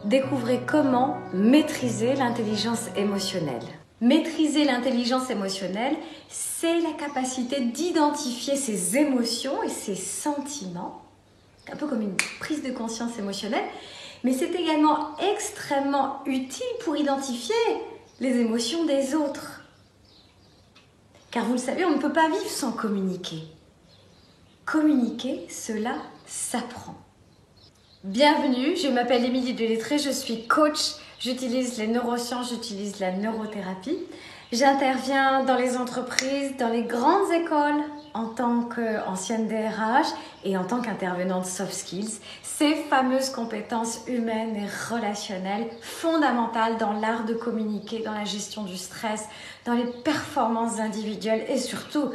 découvrez comment maîtriser l'intelligence émotionnelle. Maîtriser l'intelligence émotionnelle, c'est la capacité d'identifier ses émotions et ses sentiments, un peu comme une prise de conscience émotionnelle, mais c'est également extrêmement utile pour identifier les émotions des autres. Car vous le savez, on ne peut pas vivre sans communiquer. Communiquer, cela s'apprend. Bienvenue, je m'appelle Émilie Delettré, je suis coach, j'utilise les neurosciences, j'utilise la neurothérapie. J'interviens dans les entreprises, dans les grandes écoles en tant qu'ancienne DRH et en tant qu'intervenante soft skills. Ces fameuses compétences humaines et relationnelles fondamentales dans l'art de communiquer, dans la gestion du stress, dans les performances individuelles et surtout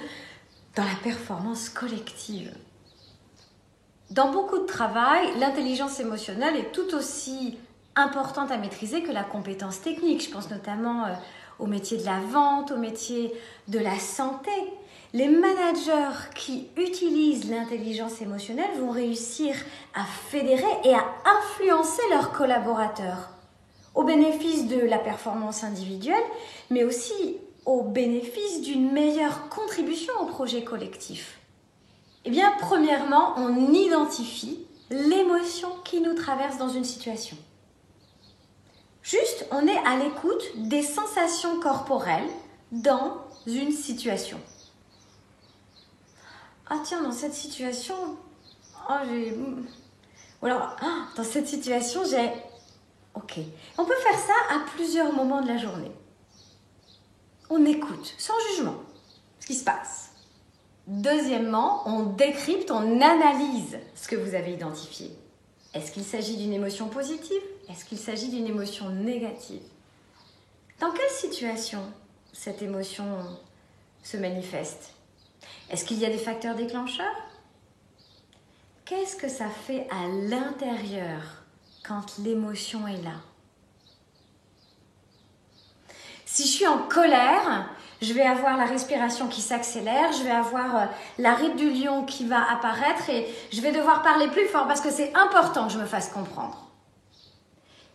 dans la performance collective. Dans beaucoup de travail, l'intelligence émotionnelle est tout aussi importante à maîtriser que la compétence technique. Je pense notamment au métier de la vente, au métier de la santé. Les managers qui utilisent l'intelligence émotionnelle vont réussir à fédérer et à influencer leurs collaborateurs au bénéfice de la performance individuelle, mais aussi au bénéfice d'une meilleure contribution au projet collectif. Eh bien, premièrement, on identifie l'émotion qui nous traverse dans une situation. Juste, on est à l'écoute des sensations corporelles dans une situation. Ah tiens, dans cette situation, ou alors, dans cette situation, j'ai... Ok. On peut faire ça à plusieurs moments de la journée. On écoute, sans jugement, ce qui se passe. Deuxièmement, on décrypte, on analyse ce que vous avez identifié. Est-ce qu'il s'agit d'une émotion positive? Est-ce qu'il s'agit d'une émotion négative? Dans quelle situation cette émotion se manifeste? Est-ce qu'il y a des facteurs déclencheurs? Qu'est-ce que ça fait à l'intérieur quand l'émotion est là? Si je suis en colère, je vais avoir la respiration qui s'accélère, je vais avoir la ride du lion qui va apparaître et je vais devoir parler plus fort parce que c'est important que je me fasse comprendre.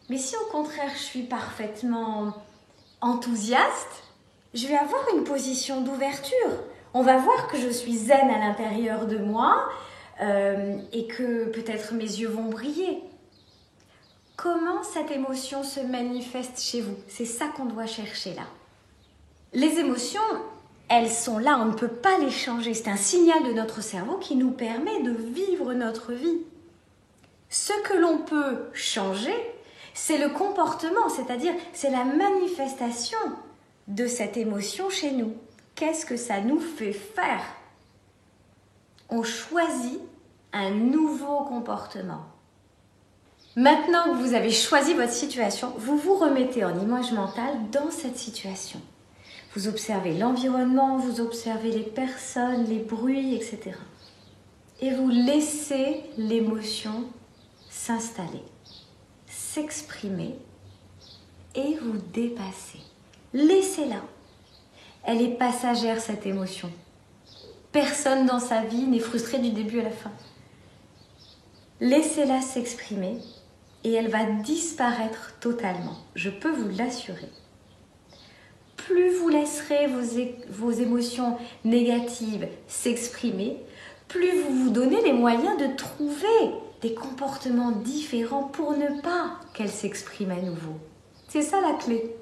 Mais si au contraire je suis parfaitement enthousiaste, je vais avoir une position d'ouverture. On va voir que je suis zen à l'intérieur de moi et que peut-être mes yeux vont briller. Comment cette émotion se manifeste chez vous? C'est ça qu'on doit chercher là. Les émotions, elles sont là, on ne peut pas les changer. C'est un signal de notre cerveau qui nous permet de vivre notre vie. Ce que l'on peut changer, c'est le comportement, c'est-à-dire c'est la manifestation de cette émotion chez nous. Qu'est-ce que ça nous fait faire? On choisit un nouveau comportement. Maintenant que vous avez choisi votre situation, vous vous remettez en image mentale dans cette situation. Vous observez l'environnement, vous observez les personnes, les bruits, etc. Et vous laissez l'émotion s'installer, s'exprimer et vous dépasser. Laissez-la. Elle est passagère, cette émotion. Personne dans sa vie n'est frustré du début à la fin. Laissez-la s'exprimer et elle va disparaître totalement. Je peux vous l'assurer. Plus vous laisserez vos émotions négatives s'exprimer, plus vous vous donnez les moyens de trouver des comportements différents pour ne pas qu'elles s'expriment à nouveau. C'est ça la clé.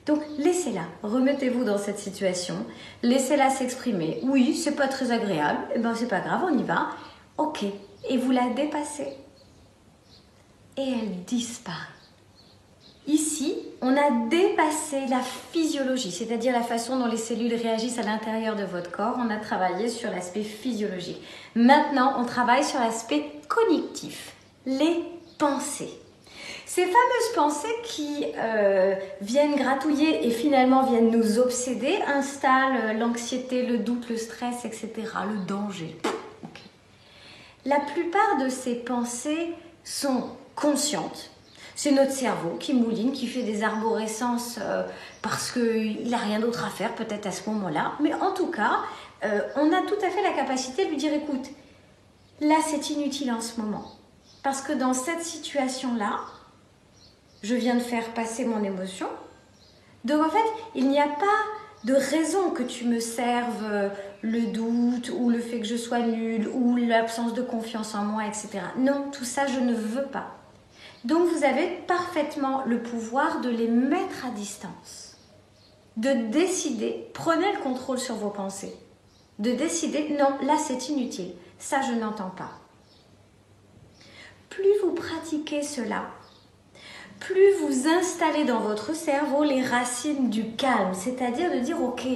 Donc laissez-la, remettez-vous dans cette situation, laissez-la s'exprimer. Oui, c'est pas très agréable, eh ben c'est pas grave, on y va. Ok, et vous la dépassez. Et elle disparaît. Ici, on a dépassé la physiologie, c'est-à-dire la façon dont les cellules réagissent à l'intérieur de votre corps. On a travaillé sur l'aspect physiologique. Maintenant, on travaille sur l'aspect cognitif, les pensées. Ces fameuses pensées qui viennent gratouiller et finalement viennent nous obséder, installent l'anxiété, le doute, le stress, etc., le danger. Okay. La plupart de ces pensées sont conscientes. C'est notre cerveau qui mouline, qui fait des arborescences parce qu'il n'a rien d'autre à faire peut-être à ce moment-là. Mais en tout cas, on a tout à fait la capacité de lui dire, écoute, là c'est inutile en ce moment. Parce que dans cette situation-là, je viens de faire passer mon émotion. Donc en fait, il n'y a pas de raison que tu me serves le doute ou le fait que je sois nulle ou l'absence de confiance en moi, etc. Non, tout ça, je ne veux pas. Donc vous avez parfaitement le pouvoir de les mettre à distance, de décider, prenez le contrôle sur vos pensées, de décider, non, là c'est inutile, ça je n'entends pas. Plus vous pratiquez cela, plus vous installez dans votre cerveau les racines du calme, c'est-à-dire de dire, ok,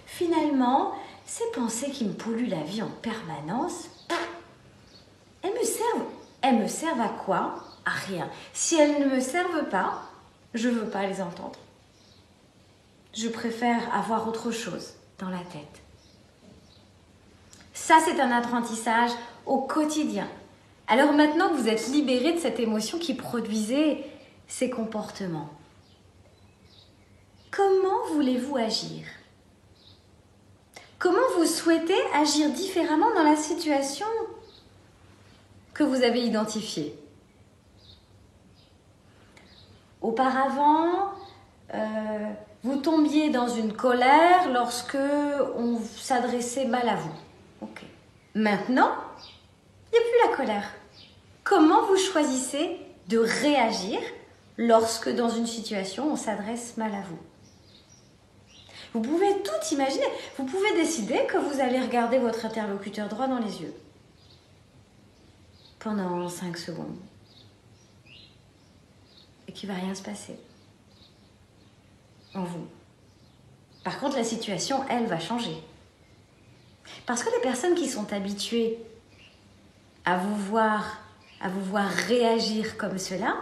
finalement, ces pensées qui me polluent la vie en permanence, elles me servent à quoi? À rien. Si elles ne me servent pas, je ne veux pas les entendre. Je préfère avoir autre chose dans la tête. Ça, c'est un apprentissage au quotidien. Alors maintenant que vous êtes libéré de cette émotion qui produisait ces comportements, comment voulez-vous agir? Comment vous souhaitez agir différemment dans la situation que vous avez identifiée? Auparavant, vous tombiez dans une colère lorsque on s'adressait mal à vous. Ok. Maintenant, il n'y a plus la colère. Comment vous choisissez de réagir lorsque dans une situation on s'adresse mal à vous? Vous pouvez tout imaginer. Vous pouvez décider que vous allez regarder votre interlocuteur droit dans les yeux pendant 5 secondes et qu'il ne va rien se passer en vous. Par contre, la situation, elle, va changer. Parce que les personnes qui sont habituées à vous voir réagir comme cela,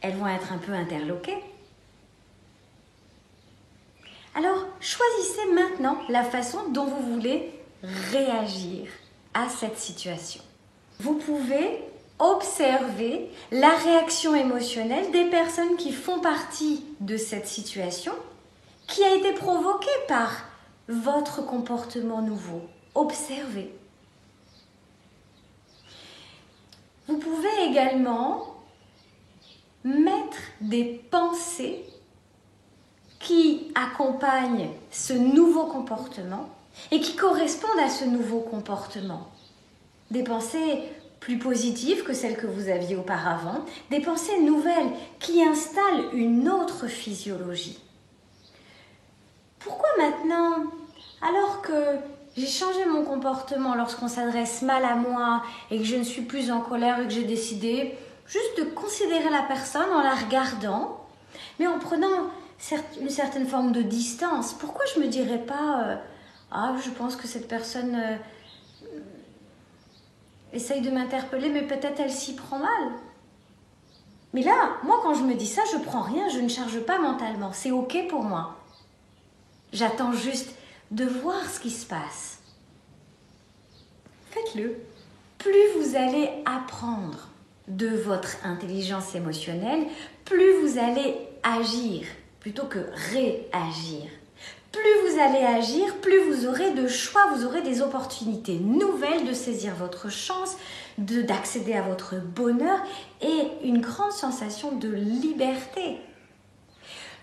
elles vont être un peu interloquées. Alors, choisissez maintenant la façon dont vous voulez réagir à cette situation. Vous pouvez observer la réaction émotionnelle des personnes qui font partie de cette situation qui a été provoquée par votre comportement nouveau. Observez. Vous pouvez également mettre des pensées qui accompagnent ce nouveau comportement et qui correspondent à ce nouveau comportement. Des pensées plus positives que celles que vous aviez auparavant, des pensées nouvelles qui installent une autre physiologie. Pourquoi maintenant, alors que j'ai changé mon comportement lorsqu'on s'adresse mal à moi et que je ne suis plus en colère et que j'ai décidé juste de considérer la personne en la regardant, mais en prenant une certaine forme de distance, pourquoi je ne me dirais pas ah, je pense que cette personne essaye de m'interpeller, mais peut-être elle s'y prend mal. Mais là, moi quand je me dis ça, je ne prends rien, je ne charge pas mentalement, c'est ok pour moi. J'attends juste de voir ce qui se passe. Faites-le. Plus vous allez apprendre de votre intelligence émotionnelle, plus vous allez agir plutôt que réagir. Plus vous allez agir, plus vous aurez de choix, vous aurez des opportunités nouvelles de saisir votre chance, d'accéder à votre bonheur et une grande sensation de liberté.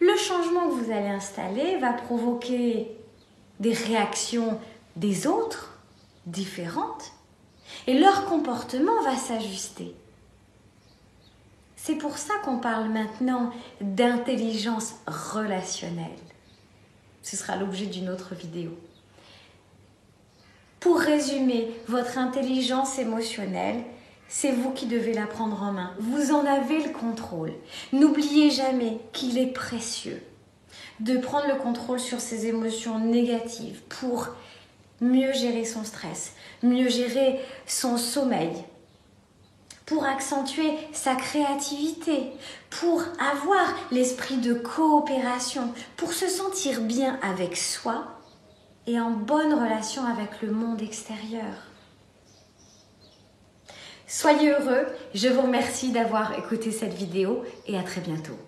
Le changement que vous allez installer va provoquer des réactions des autres différentes et leur comportement va s'ajuster. C'est pour ça qu'on parle maintenant d'intelligence relationnelle. Ce sera l'objet d'une autre vidéo. Pour résumer, votre intelligence émotionnelle, c'est vous qui devez la prendre en main. Vous en avez le contrôle. N'oubliez jamais qu'il est précieux de prendre le contrôle sur ses émotions négatives pour mieux gérer son stress, mieux gérer son sommeil, pour accentuer sa créativité, pour avoir l'esprit de coopération, pour se sentir bien avec soi et en bonne relation avec le monde extérieur. Soyez heureux, je vous remercie d'avoir écouté cette vidéo et à très bientôt.